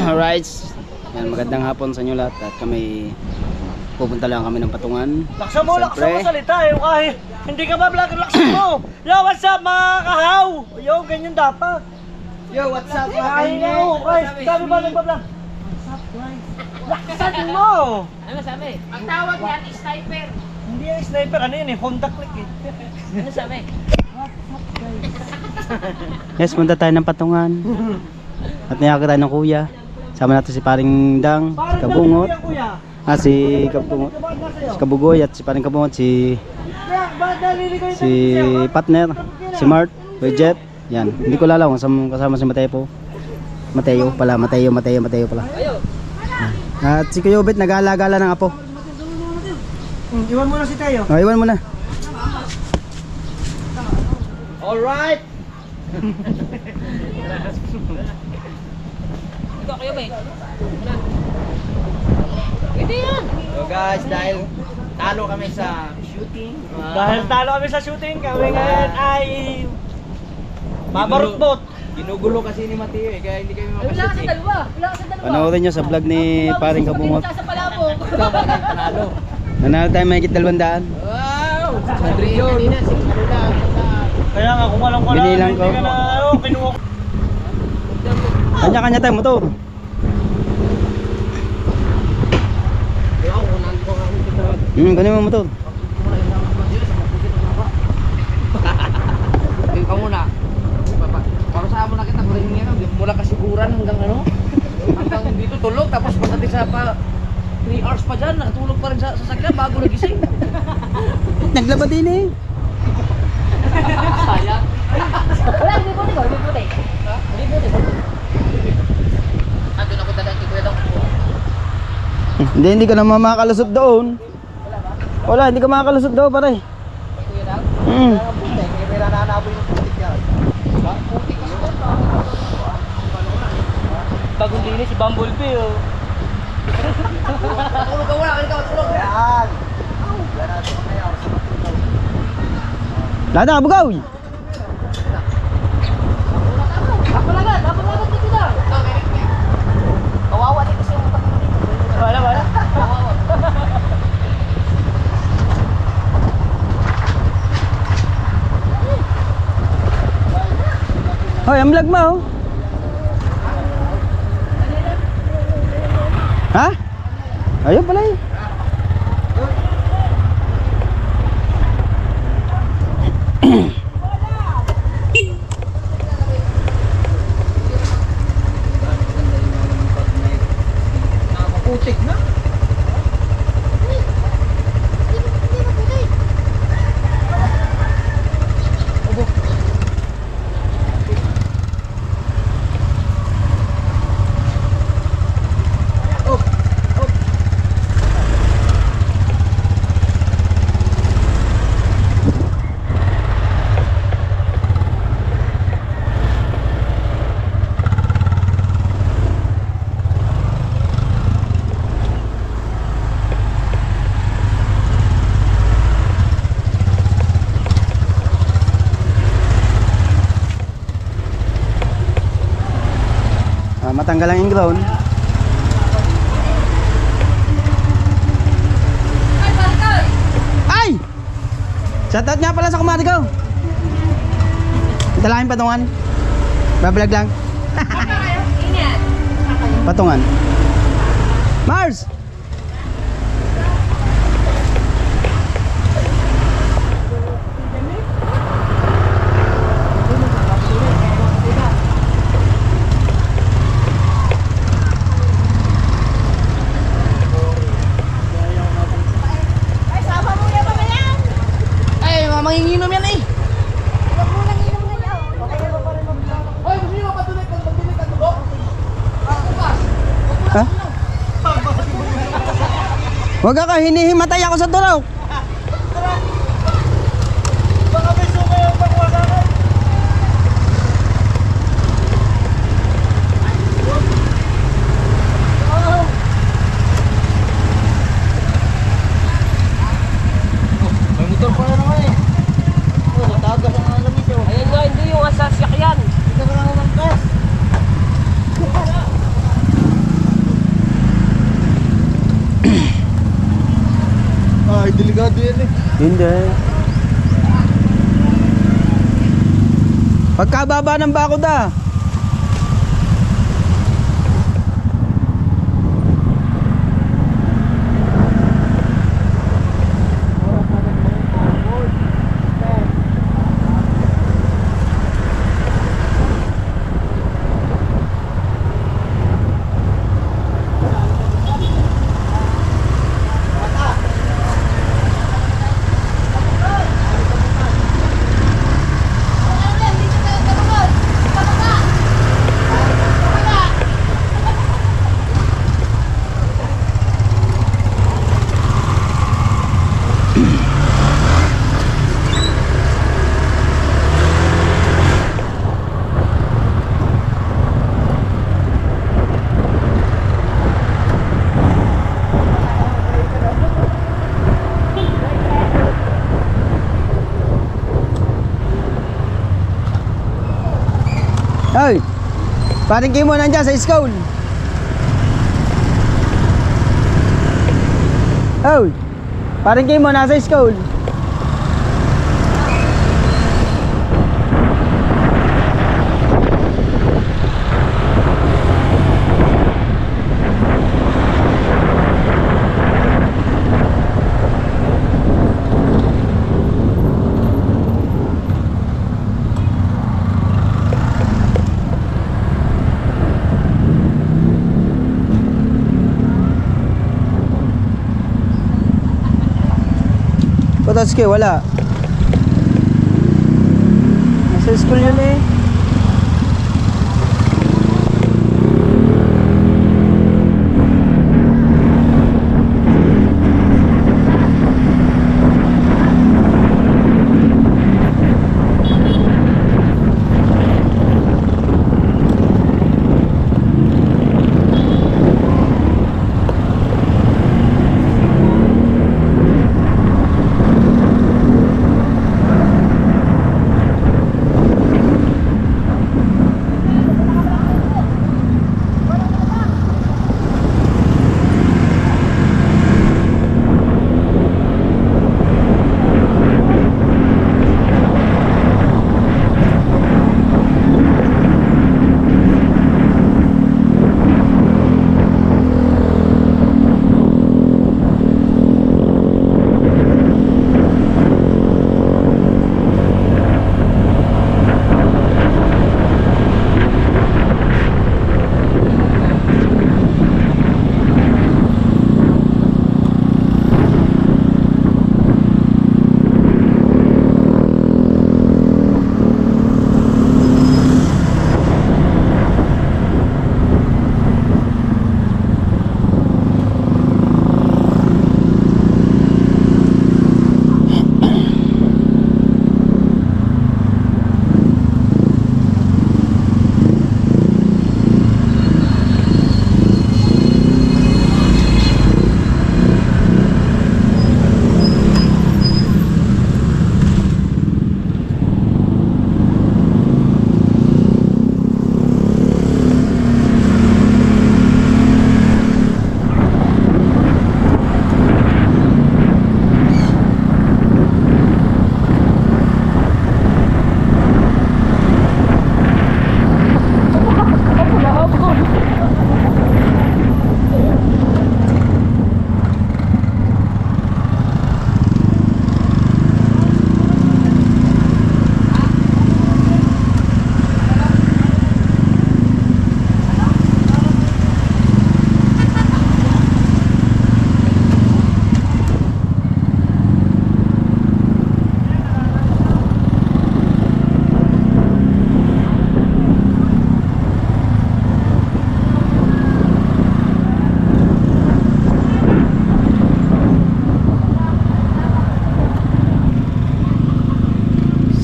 Alright. Yan, magandang hapon sa inyo lahat. At kami pupunta lang kami ng Patungan. Laksa mo salita eh. Kahit hindi ka ba vlogger, laksa mo. Yo, what's up mga kahaw? Yo, ganyan dapat. Yo, what's up mga Ay, no, guys. Sabi ba nagpa-vlog? What's up, guys? Laksan mo! Ano sabi? Ang tawag yan is sniper. Hindi yung sniper, ano yun eh, Honda Click eh. Ano sabi? Yes, punta tayo ng Patungan. At niyaka tayo ng kuya. Sama natin si Paring Dang, si Kabungot. Si Kabungot, si Kabugoy at si Paring Kabungot, si Partner, si Mart, Jet. Yan, hindi ko lalaw kasama si Mateo pala. At si Kuya Ubit nag-aalagala ng apo. Iwan mo na si Tayo. Oh, iwan mo na. Alright! Ikaw kayo ba eh? Pwede yan. So guys, dahil talo kami sa shooting. Dahil talo kami sa shooting, kami ngayon ay babarutbot. Ginugulo kasi ni Mateo eh, kaya hindi kami Wala ka sa mapashoot eh. dalawa. Wala ka sa dalawa. Panoorin nyo sa vlog ni Paring Kabungot. Sa palabok. Ikaw ba kayo panalo? Nanalo tayo mahigit 200. Wow! Sa Rio kanina, si Manila. Kaya nga, kung walang Binilang ko. hindi ka na, kinuha ko. Kanya-kanya tayo motor. Ganun mo motor. Ikaw muna. Parusahan mo na kita, mula kasiguran hanggang ano? Hanggang dito tulog, tapos pagdating sa 3 hours pa dyan, natulog pa rin sa sasakyan bago nagising. Naglaba din eh. Sayang. Wala, hindi puti ko. Hindi puti. Hindi puti. Andun ako dadaan kay Kuya Dong. Hindi ka naman makakalusot doon. Wala, hindi ka makakalusot doon pare. Kuya Dong? Mm. Kaya may nananaboy yung putik yan. Putik kasi doon. Bagong linis si Bumblebee oh. Tulog ka muna, kanina ka tulog. Yan. Lada, bugaw. Kapalagan dito na. Kawawa dito siya. Wala. Kawawa. Hoy, ang vlog mo oh. Ha? Ayun pala eh. Putik na. Matanggal ang ingrown. Ay! Shoutout nga pala sa kumari ko. Italangin Patungan. Babalag lang. Ingat. Patungan. Mars! Manginginom yan eh. Huwag mo lang inom ngayon. Hoy, gusto nyo mapatuloy kung magdilig ang dugo? Ha? Huwag ka hinihimatay ako sa turaw. Baka may suka yung pagkuha sa akin. May motor pa na naman eh. Natagas ang alam ito. Ayan nga, hindi yung asasyak yan. Hindi ka lang naman gas. Bahay delikado yan eh. Hindi. Pagkababa ng bakod ah. Ay, paring kayo mo nandiyan sa school. Ay, paring kayo mo nasa school. Pototski, wala. Nasa school yun eh.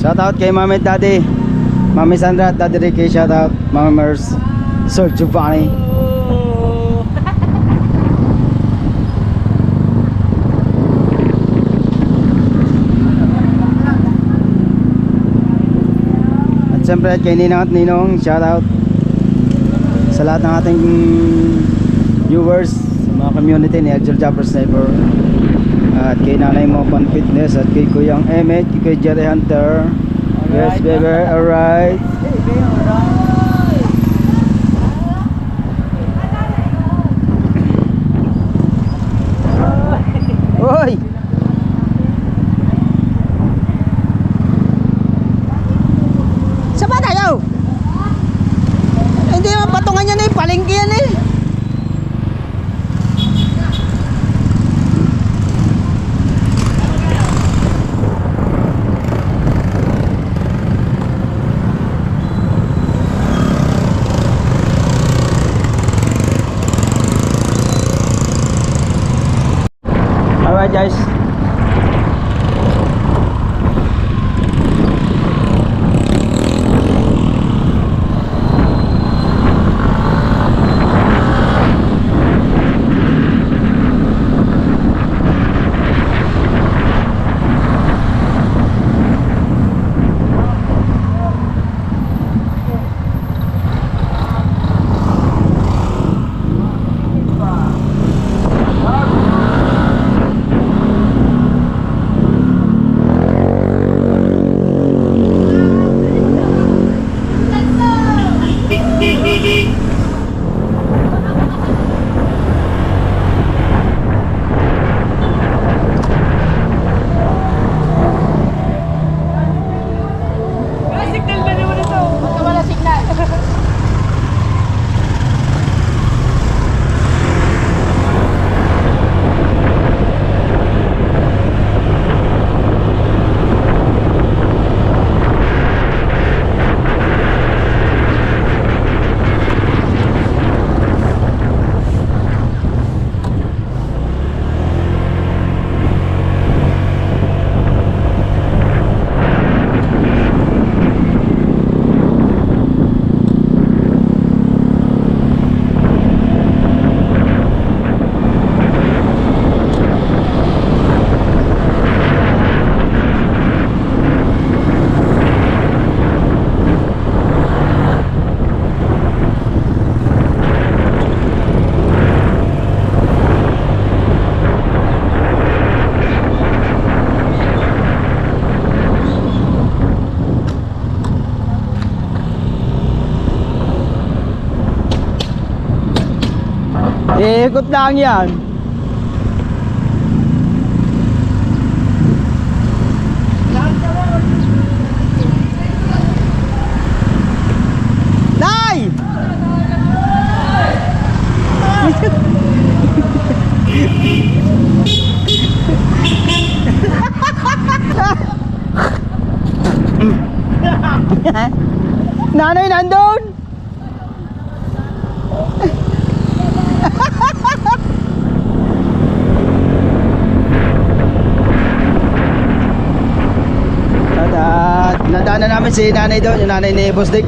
Shout out kay Mami at Daddy, Mami Sandra at Daddy Ricky. Shout out Mami Mers, Sir Giovanni. At siyempre kay Ninang at Ninong, shout out sa lahat ng ating viewers, sa mga community ni Agile Jumper Sniper. At kay Nanay Mo Pan Fitness at kay Kuyang Emmet, kay Jerry Hunter. Yes, baby, alright. Hoy! Saan ba tayo? Hindi naman patungan yan eh, palengke yan eh. Alright guys. Ikot lang yan. Nay! Nanay nandun! At nadaanan namin si nanay doon, yung nanay ni Boss Dick.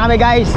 kami guys.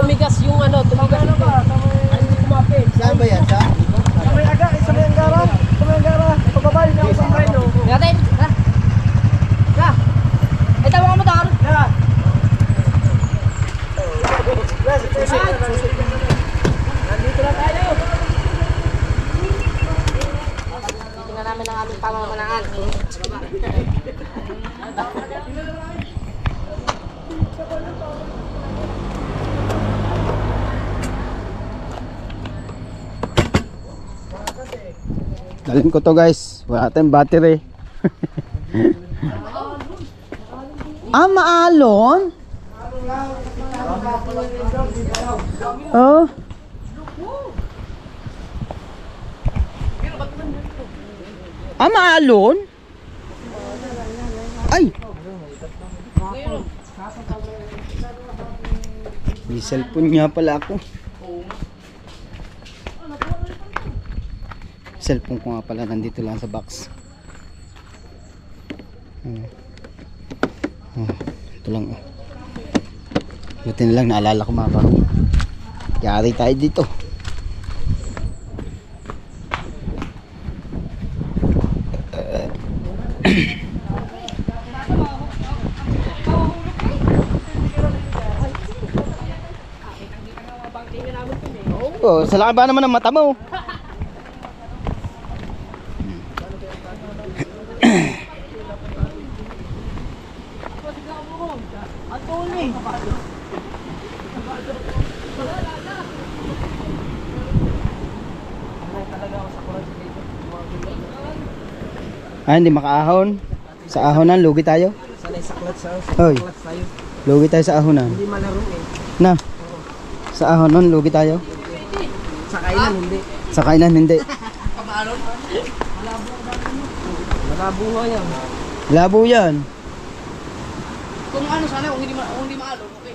tumigas yung ano, tumigas Ano ba? Ay, hindi kumapit. Saan ba yan? Saan? Sa may aga, sa may anggara. Sa may anggara. Pagbabayo niya ako sa preno. Natin, ha? Ha? Ay, tawag mo motor. Yeah. Nandito na tayo. Tingnan namin ang aming pamamanaan. Dalhin ko to guys. Wala tayong battery. Maalon? Oh. Maalon? Ay. May cellphone nga pala ako. Cellphone ko nga pala nandito lang sa box. Ito lang. Buti na lang naalala ko mga baro. Yari tayo dito. Oh, sa laki ba naman ang mata mo? Hindi makaahon. Sa ahonan, lugi tayo. Sanay sa clutch sa Hoy, clutch tayo. lugi tayo sa ahonan. Hindi malaro eh. Na, sa ahonan, lugi tayo. Sa kainan hindi. Sa kainan, hindi. Pamaalon? Malabo nga yan. Labo yan. Kung ano sana, kung hindi maalon, okay.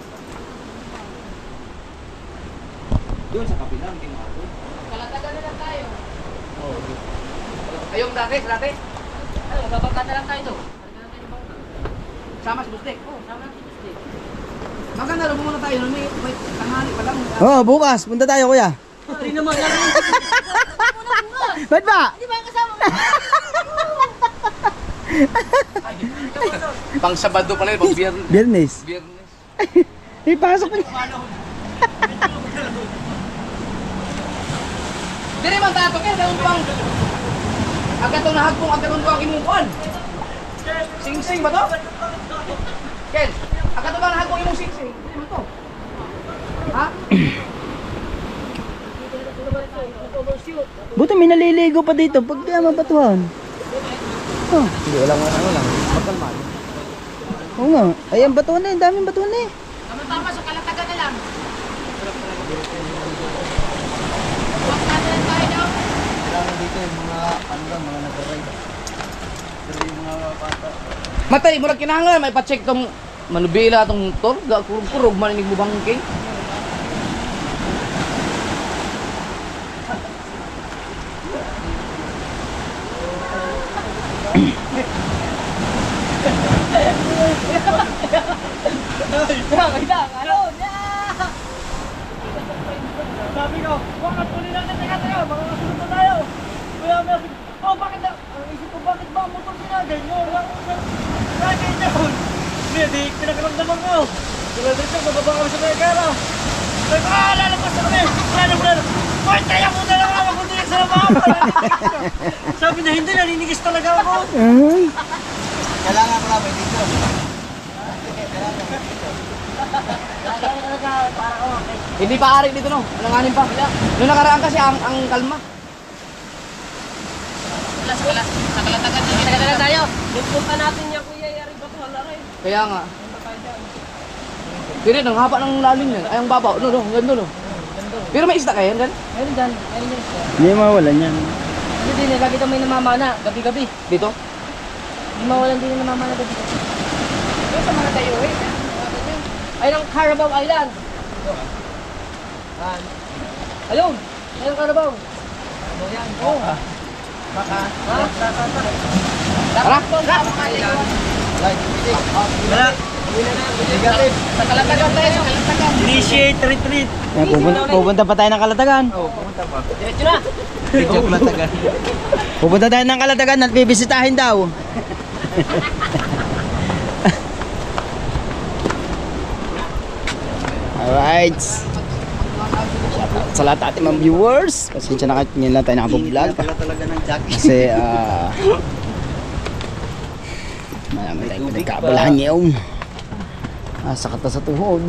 Doon sa kapila, hindi maalon. Kalatagan na lang tayo. Ayong dati. Ay, magabangka na lang tayo to. Sama si Bustek. Oo, sama natin si Bustek. Maganda lang muna tayo, may tanghali pa lang. Oh, bukas, punta tayo kuya. Hindi naman laro. Ba't ba? Di ba ang kasama mo? Pang Sabado pala, pang Biyernes. Biyernes. Biyernes. Pasok mo niya. Dire man tato kaya daw pang agatong nahagpong agatong ko ang imukuan. Sing-sing ba to? Ken, agatong ba nahagpong imong sing-sing? Dire man to. Ha? Buti may naliligo pa dito pag mabatuhan. Oh. Hindi, walang lang. Magkalman. Oo nga. Ay, ang batuhan eh. Daming batuhan eh. Tama-tama, sa kalatagan na lang. Bangka na lang tayo daw. Matay, murag kinahanglan may pa-check tong manubila tong motor, kurog man inig mo bangking. Sabi ko, bakit tuloy natin? Teka, makakasunod na tayo. Kaya may oh, bakit na? Ang isip ko, bakit ba ang motor sinagay nyo? Sinagay nyo. Hindi, pinakaramdaman ko. Kaya dito, bababa kami sa may gara. Sabi ko, lalabas na kami. Wala. Hoy, kaya mo na lang ako kundi sa lababa. Sabi niya, hindi, naninigis talaga ako. Kailangan ko lang dito. Hindi pa ari dito no. Alanganin pa. Noong nakaraan kasi ang kalma. Sa kalatagan na lang tayo. Punta natin niya, kuya, yari ba ito? Wala rin. Kaya nga. Pero ang haba ng lalim yan. Ay, ang babaw. No, ganda no. Pero may isda kayo, gan? Meron dyan. Meron dyan. Hindi mawalan yan. Hindi din, lagi ito may namamana. Gabi-gabi. Dito? Hindi mawalan din yung namamana gabi-gabi. Yung sa mga tayo eh. Ayun ang Carabao Island. Ayun. Ayun Carabao. Ano yan? Oo. Baka. Ha? Tara. Tara. Wala. Sa Kalatagan tayo, sa Kalatagan. Initiate retreat. Yan, pupunta pa tayo ng Kalatagan. Diretso na. Pupunta tayo ng Kalatagan at bibisitahin daw. Alright. Shoutout sa lahat ating mga viewers. Pasensya na kayo, ngayon lang tayo nakapo-vlog. Kasi marami tayong pinagkaabalahan ngayon. Sakit na sa tuhod.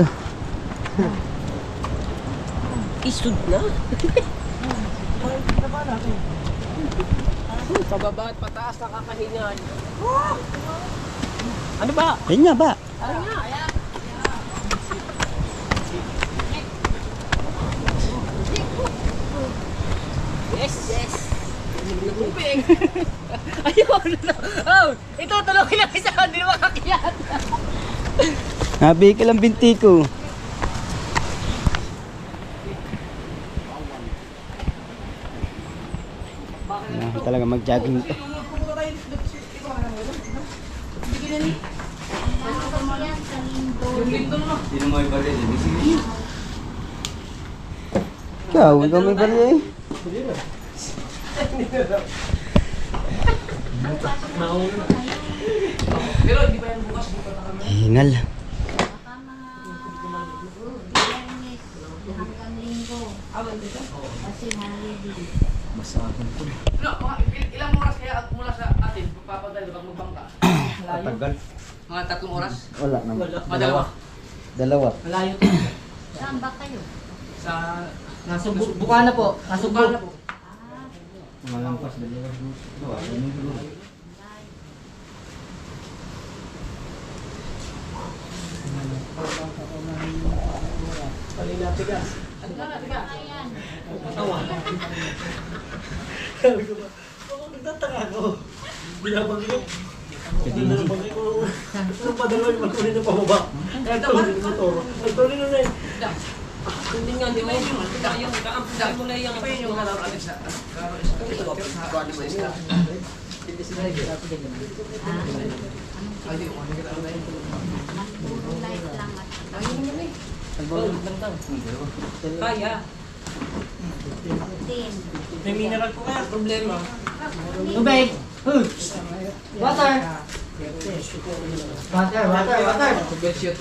Isud na. Pababa at pataas nakakahingan. Ano ba? Ayun nga ba? Yes. Tubig. Ayun. Oh, ito tulungan lang isa, hindi na makakiyat. Nabigil ang binti ko. Talaga mag-jogging to. Ikaw may bali eh. Pero hindi pa yan bukas. Hingal. Ilang oras kaya mula sa atin, papadali pag magbangka? Tagal. Mga 3 oras? Wala naman. Dalawa. Malayo to. Saan ba kayo? Sa... Bukana po. Bukana po. Malampas dalawa. Sabi ko ba, ako nagtataka ako. Binabangin ko. Binabangin ko. Anong padala yung magkunin ng pababa? Nagtuloy ng motor. Nagtuloy na eh. Hindi nga, hindi mo yung kaampun mo na yung... Iba yun yung halal Alex na... Body ba isla? Light lang at Kaya. tin. May mineral ko kaya. Problema. Tubig! Water. Water! Tubig yun.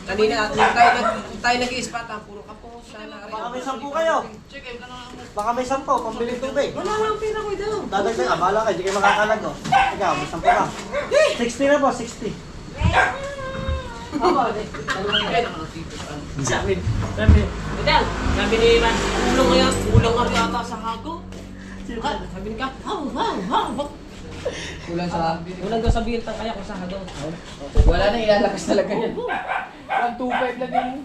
Kanina tayo nag-i-spot puro kapos. Baka may 10 kayo. Baka may 10, pambiling tubig. Wala lang pera ko daw. Dadagdag, abala kayo, hindi kayo makakalag oh. Ikaw, may 10 pa. 60 na po, 60. Sabi, Idal, sabi ni Ivan, ulang nga yata sa hago. Sabi ni Ka, ulang daw sabihin tayo kaya kung sa hago. Wala na, ilalakas talaga yan. 125 na din.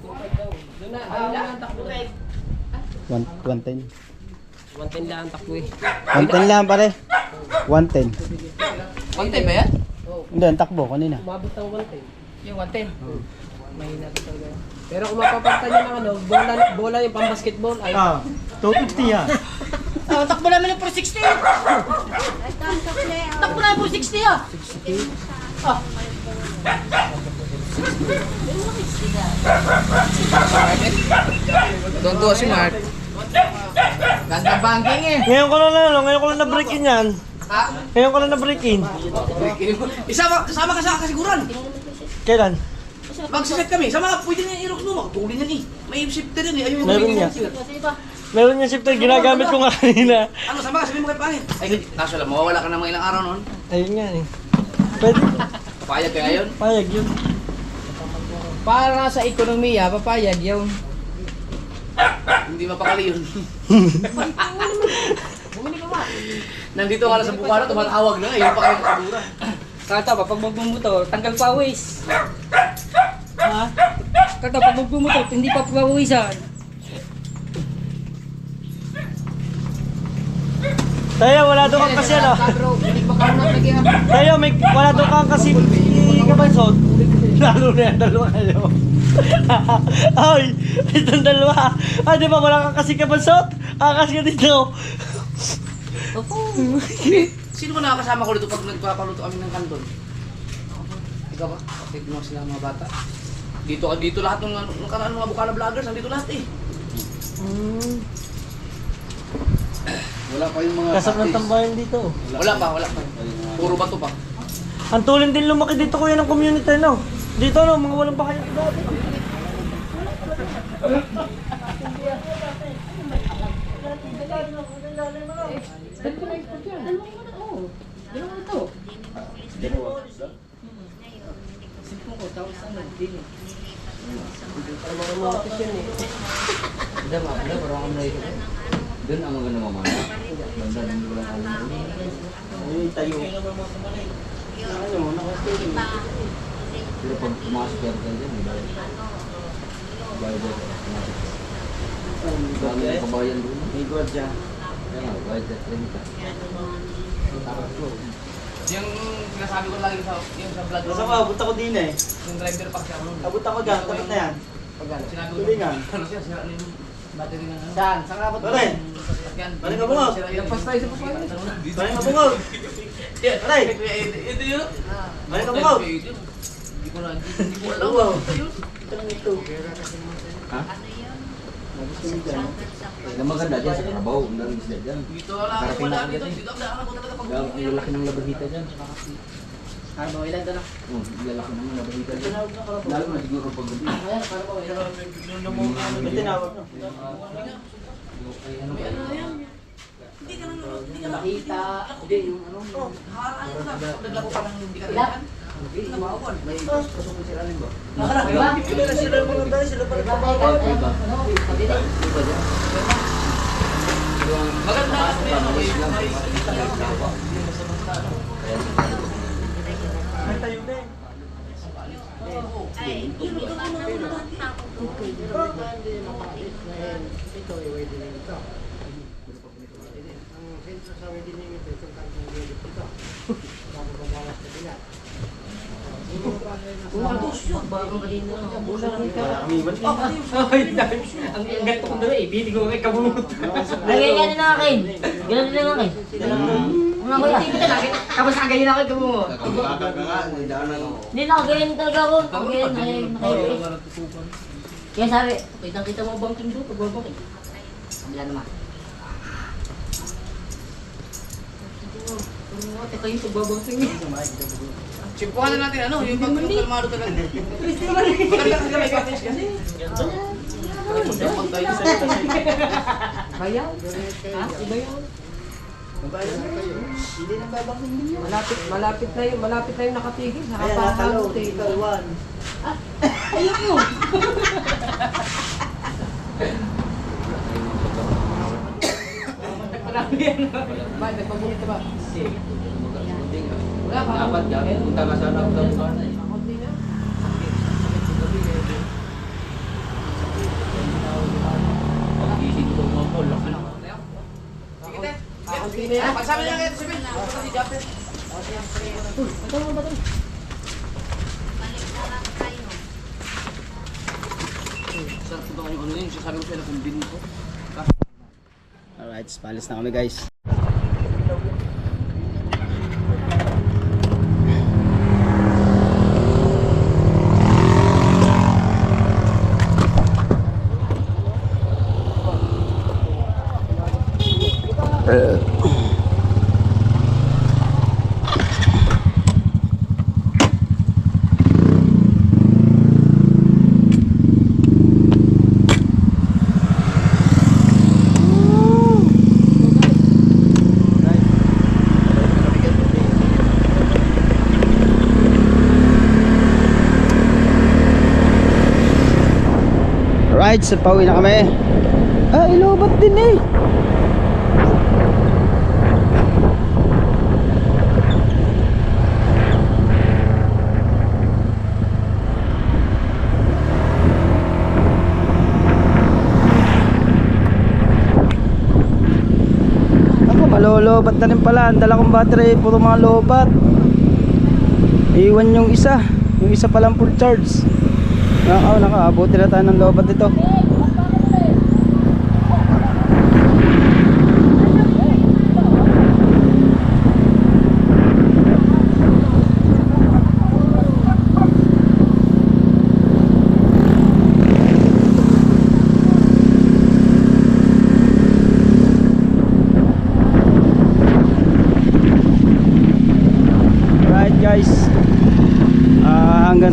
2.5 daw. Doon na, ayun lang ang takbo. 110. 110 lang ang takbo eh. 110 lang pare. 110. 110 ba yan? Hindi, ang takbo kanina. Umabot ng 110. Yung 110. Mahina ito talaga. Pero kung mapapagta nyo ng ano, bola yung pang-basketball ay... 250 yan. takbo namin ng 460! Takbo namin 460 ah! 60. Don't do si Mark. Ganda banking eh. Ngayon ko lang na-break in yan. Ha? Ngayon ko lang na-break in. Sama ka sa kasiguran. Kailan? Magsiset kami. Sama, pwede na yung i-rock mo. Magtulin yan eh. May shifter yan eh. Ayun yung Meron niya. Meron yung shifter, ginagamit ko nga kanina. Ano, sama ka, sabihin mo kay Pangin. Ay, kaso lang, mawawala ka ng mga ilang araw noon. Ayun nga eh. Pwede, Papayag kaya yun? payag yun. Para sa ekonomiya, papayag yun. Hindi mapakali yun. Nandito ka lang sa Bukara, tumatawag na. Ayun pa kayo nakabura. Kata pa, pag magbumotor, tanggal pawis. Ha? Kata, pag magbumotor, hindi pa pawisan. Tayo, wala doon kang kasi ano. Tayo, wala doon kang kasi kabansot. Lalo na yan, dalawa kayo. Ay, itong dalawa. Di ba wala kang kasi kabansot? Kasi ka dito. Sino ba nakakasama ko dito pag nagpapaluto kami ng kanton? Ikaw ba? Update mo sila mga bata. Dito lahat ng nakaraan mga Bukana vloggers, nandito lahat eh. Wala pa yung mga Kasap ng tambayan dito. Wala pa. Puro bato pa. Ang tulin din lumaki dito kuya ng community, no? Dito, no? Mga walang bahay ang dati. Doon ang maganda mamana. Banda din ko lang alam. Pero pag pumasok ka dyan, may bayad. Bayad dyan. Dami ang kabayan doon. May gwardiya. Kaya nga, bayad dyan. 30. Yung sinasabi ko lagi sa vlog ko. Basta ko, abot ako din eh. Yung driver pa kasi ako nun. Abot ako dyan, tapos na yan. Sinabi ko. Tulingan. Ano siya? Sira na yung battery ng ano. Saan? Saan ka ba? Pare, balik ka bungaw. Nagpas tayo sa pasay. Balik ka bungaw. Pare, Ito yun. balik ka bungaw. Hindi ko alam. Ito yun. Ha? Ang maganda dyan sa Carabao. Ang isla dyan. Dito wala. Wala dito. Dito ang daan ako talaga pag. Ang lalaki ng labahita dyan. Carbo, ilan doon? Oh, ang lalaki ng labahita dyan. Lalo na siguro pag gabi. Ayan, Carbo, ilan? May tinawag no? May ano na yan. Hindi ka lang. Nakita. Hindi, yung ano. Haraan ko lang. Pag naglako pa ng hindi ka Ilan? Tumawag. May pasok ko sila rin ba? Diba? Sila yung mga dahil, sila pala Diba? Ano? Sabi na. Iba dyan. Maganda. may tayo na eh. Ay, hindi ko naman ang tao ko. Bagong kanina. Kami iwan. Ang ganito kong dala eh. Bili ko kay kabungot. Lagay ka na na akin. Ganun din akin. Ano kuya? Tapos kagayin ako kay kabungot. Kakaka nga, nandaan ng... Hindi nakagayan talaga ako. Nakagayan. Nakagayan. Kaya sabi, Kita mo banking doon. Pagbabangking. kabila naman. Ito yung pagbabangking. Simpuhan na natin ano, yung kalmado talaga. Maganda kasi may package kasi. Bayaw? Ha? Bayaw? Hindi na babangking din yun. Malapit na yung nakatigil. Ayan, natalo. Ikaw, one. Ba, nagpabulit ka ba? Wala pa. Dapat yan. Punta ka sana ako dapat. Pag-ising ko mo po, laki na. Sige, te. Pagsabi niya kayo, sabihin. Punta si Japet. Balik na lang tayo. Saan punta ko yung ano yun? Sabi ko siya na kumbin ko. Alright, palis na kami guys. Alright, so pauwi na kami. Ah, ilobat din eh. Ako, malolobat na rin pala. Ang dala kong battery, puro mga lobat. Iwan yung isa palang full charge. Nakaabuti na tayo ng lobat dito.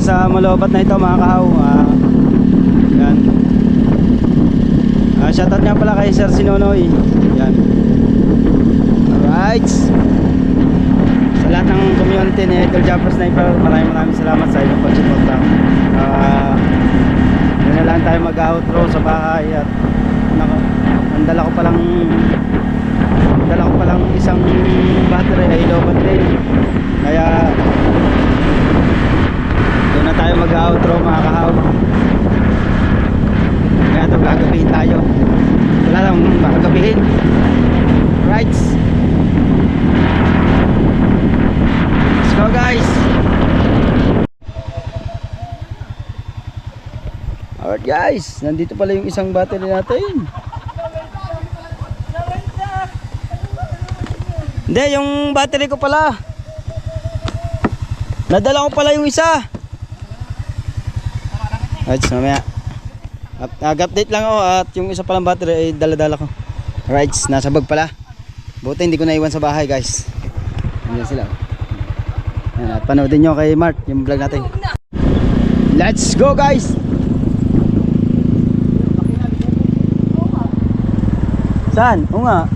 sa malobat na ito mga kahaw. Yan. Shoutout nga pala kay Sir Sinonoy. Yan. Alright. Sa lahat ng community ni Idol Jumper Sniper, maraming salamat sa inyong pagsuporta. Yun na lang tayo mag-outro sa bahay at dala ko palang isang battery ay lobat din. Kaya doon na tayo mag-outro mga kahaw. Kaya ito gagabihin tayo. Wala lang gagabihin. Right. Let's go guys. Alright guys, nandito pala yung isang battery natin. Hindi, yung battery ko pala. Nadala ko pala yung isa. Alright, mamaya. Nag-update lang ako at yung isa palang battery ay dala-dala ko. Alright, nasa bag pala. Buti hindi ko naiwan sa bahay guys. Ayan sila. Ayan, at panoodin nyo kay Mark yung vlog natin. Let's go guys! Saan? Oo nga.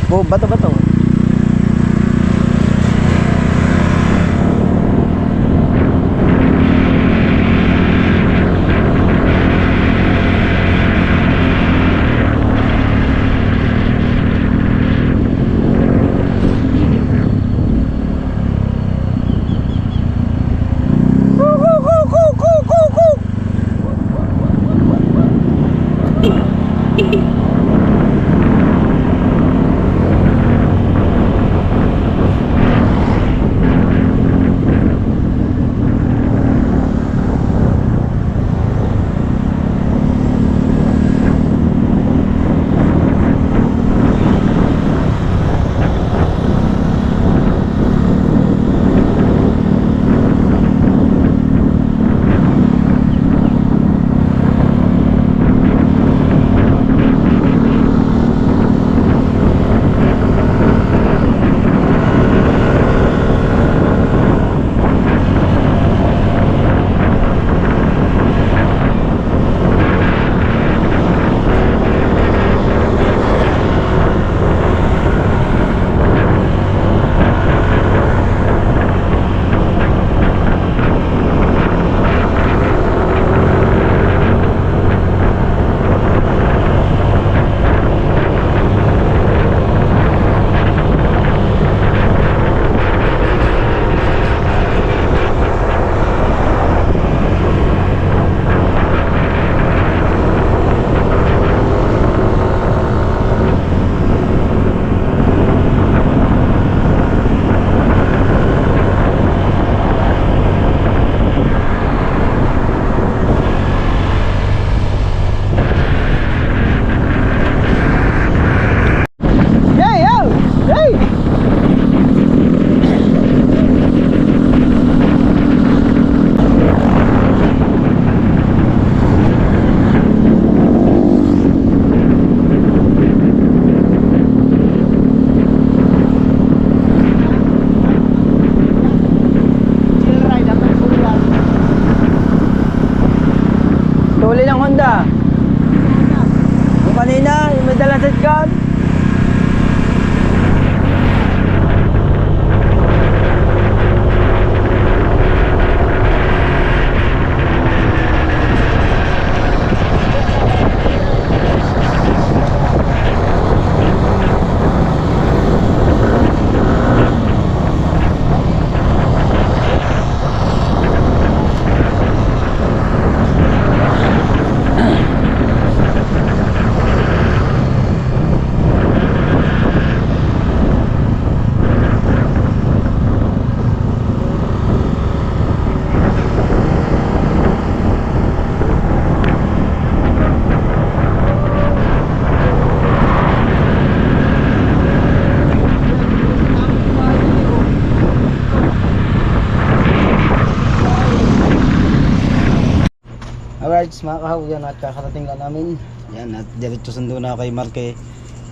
Oh, bato-bato. Huli ng Honda. Yung kanina, yung may dalang sitcom. Alright mga kahaw, yan at kakarating lang namin. Yan at diretso sundo na kay Marque.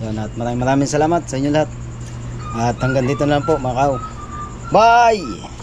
Yan at maraming salamat sa inyo lahat. At hanggang dito na lang po mga kao. Bye!